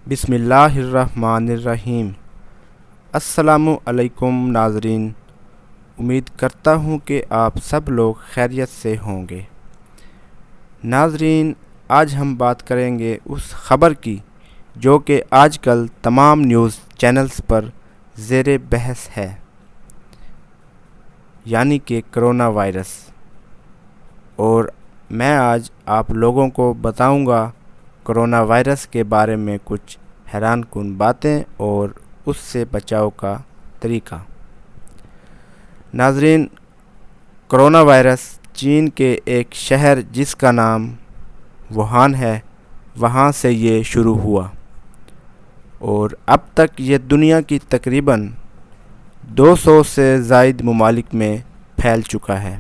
بسم اللہ الرحمن الرحیم۔ السلام علیکم ناظرین، امید کرتا ہوں کہ آپ سب لوگ خیریت سے ہوں گے۔ ناظرین، آج ہم بات کریں گے اس خبر کی جو کہ آج کل تمام نیوز چینلز پر زیر بحث ہے، یعنی کہ کرونا وائرس۔ اور میں آج آپ لوگوں کو بتاؤں گا کرونا وائرس کے بارے میں کچھ حیران کن باتیں اور اس سے بچاؤ کا طریقہ۔ ناظرین، کرونا وائرس چین کے ایک شہر جس کا نام ووہان ہے، وہاں سے یہ شروع ہوا اور اب تک یہ دنیا کی تقریباً 200 سے زائد ممالک میں پھیل چکا ہے،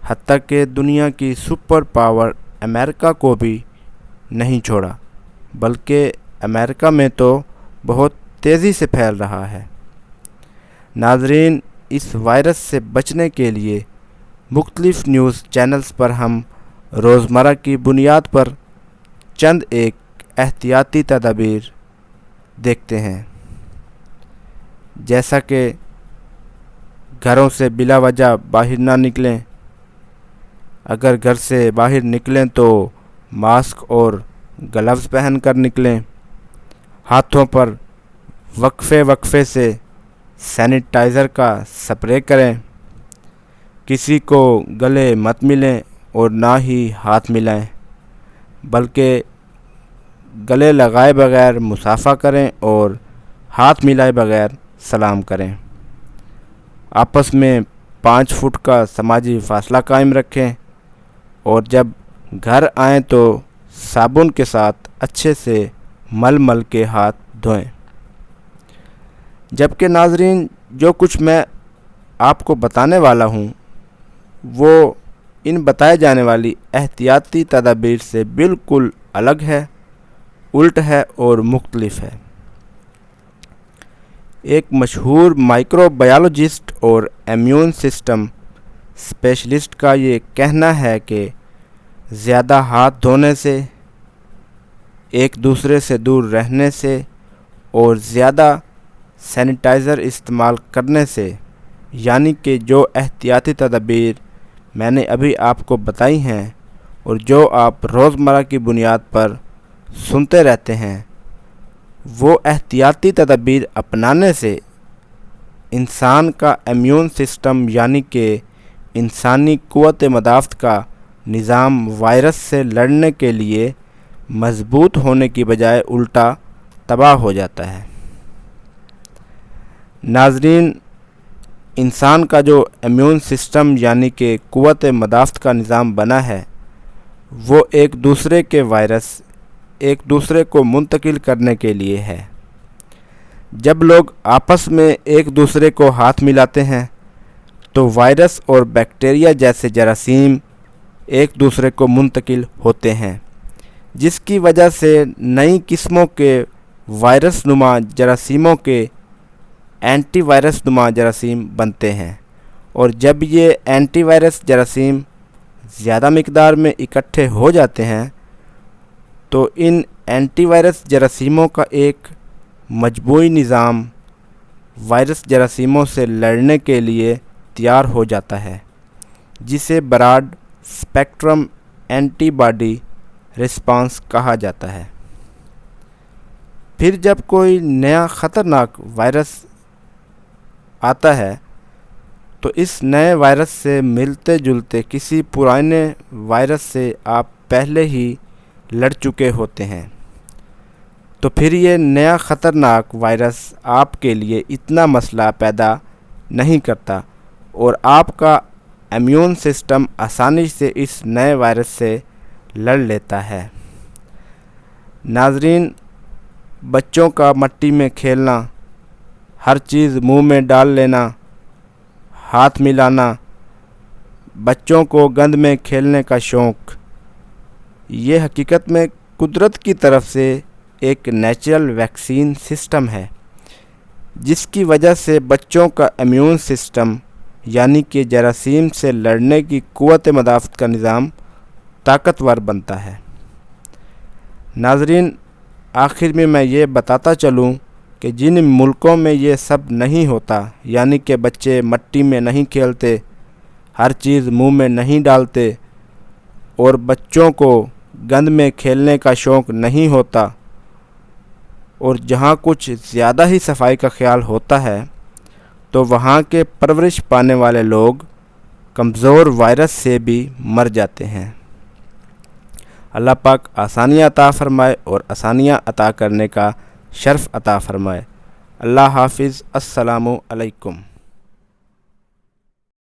حتیٰ کہ دنیا کی سپر پاور امریکہ کو بھی نہیں چھوڑا، بلکہ امریکہ میں تو بہت تیزی سے پھیل رہا ہے۔ ناظرین، اس وائرس سے بچنے کے لیے مختلف نیوز چینلز پر ہم روزمرہ کی بنیاد پر چند ایک احتیاطی تدابیر دیکھتے ہیں، جیسا کہ گھروں سے بلا وجہ باہر نہ نکلیں، اگر گھر سے باہر نکلیں تو ماسک اور گلوز پہن کر نکلیں، ہاتھوں پر وقفے سے سینیٹائزر کا سپرے کریں، کسی کو گلے مت ملیں اور نہ ہی ہاتھ ملائیں، بلکہ گلے لگائے بغیر مصافحہ کریں اور ہاتھ ملائے بغیر سلام کریں۔ آپس میں 5 فٹ کا سماجی فاصلہ قائم رکھیں اور جب گھر آئیں تو صابن کے ساتھ اچھے سے مل کے ہاتھ دھوئیں۔ جبکہ ناظرین، جو کچھ میں آپ کو بتانے والا ہوں وہ ان بتائے جانے والی احتیاطی تدابیر سے بالکل الگ ہے، الٹ ہے اور مختلف ہے۔ ایک مشہور مائکرو بایولوجسٹ اور امیون سسٹم اسپیشلسٹ کا یہ کہنا ہے کہ زیادہ ہاتھ دھونے سے، ایک دوسرے سے دور رہنے سے اور زیادہ سینیٹائزر استعمال کرنے سے، یعنی کہ جو احتیاطی تدابیر میں نے ابھی آپ کو بتائی ہیں اور جو آپ روزمرہ کی بنیاد پر سنتے رہتے ہیں، وہ احتیاطی تدابیر اپنانے سے انسان کا امیون سسٹم، یعنی کہ انسانی قوت مدافعت کا نظام وائرس سے لڑنے کے لیے مضبوط ہونے کی بجائے الٹا تباہ ہو جاتا ہے۔ ناظرین، انسان کا جو امیون سسٹم یعنی کہ قوت مدافعت کا نظام بنا ہے، وہ ایک دوسرے کے وائرس ایک دوسرے کو منتقل کرنے کے لیے ہے۔ جب لوگ آپس میں ایک دوسرے کو ہاتھ ملاتے ہیں تو وائرس اور بیکٹیریا جیسے جراثیم ایک دوسرے کو منتقل ہوتے ہیں، جس کی وجہ سے نئی قسموں کے وائرس نما جراثیموں کے اینٹی وائرس نما جراثیم بنتے ہیں، اور جب یہ اینٹی وائرس جراثیم زیادہ مقدار میں اکٹھے ہو جاتے ہیں تو ان اینٹی وائرس جراثیموں کا ایک مجموعی نظام وائرس جراثیموں سے لڑنے کے لیے تیار ہو جاتا ہے، جسے broad spectrum antibody response کہا جاتا ہے۔ پھر جب کوئی نیا خطرناک وائرس آتا ہے تو اس نئے وائرس سے ملتے جلتے کسی پرانے وائرس سے آپ پہلے ہی لڑ چکے ہوتے ہیں، تو پھر یہ نیا خطرناک وائرس آپ کے لیے اتنا مسئلہ پیدا نہیں کرتا اور آپ کا امیون سسٹم آسانی سے اس نئے وائرس سے لڑ لیتا ہے۔ ناظرین، بچوں کا مٹی میں کھیلنا، ہر چیز منہ میں ڈال لینا، ہاتھ ملانا، بچوں کو گند میں کھیلنے کا شوق، یہ حقیقت میں قدرت کی طرف سے ایک نیچرل ویکسین سسٹم ہے، جس کی وجہ سے بچوں کا امیون سسٹم یعنی کہ جراثیم سے لڑنے کی قوت مدافعت کا نظام طاقتور بنتا ہے۔ ناظرین، آخر میں یہ بتاتا چلوں کہ جن ملکوں میں یہ سب نہیں ہوتا، یعنی کہ بچے مٹی میں نہیں کھیلتے، ہر چیز منہ میں نہیں ڈالتے، اور بچوں کو گند میں کھیلنے کا شوق نہیں ہوتا، اور جہاں کچھ زیادہ ہی صفائی کا خیال ہوتا ہے، تو وہاں کے پرورش پانے والے لوگ کمزور وائرس سے بھی مر جاتے ہیں۔ اللہ پاک آسانیاں عطا فرمائے اور آسانیاں عطا کرنے کا شرف عطا فرمائے۔ اللہ حافظ۔ السلام علیکم۔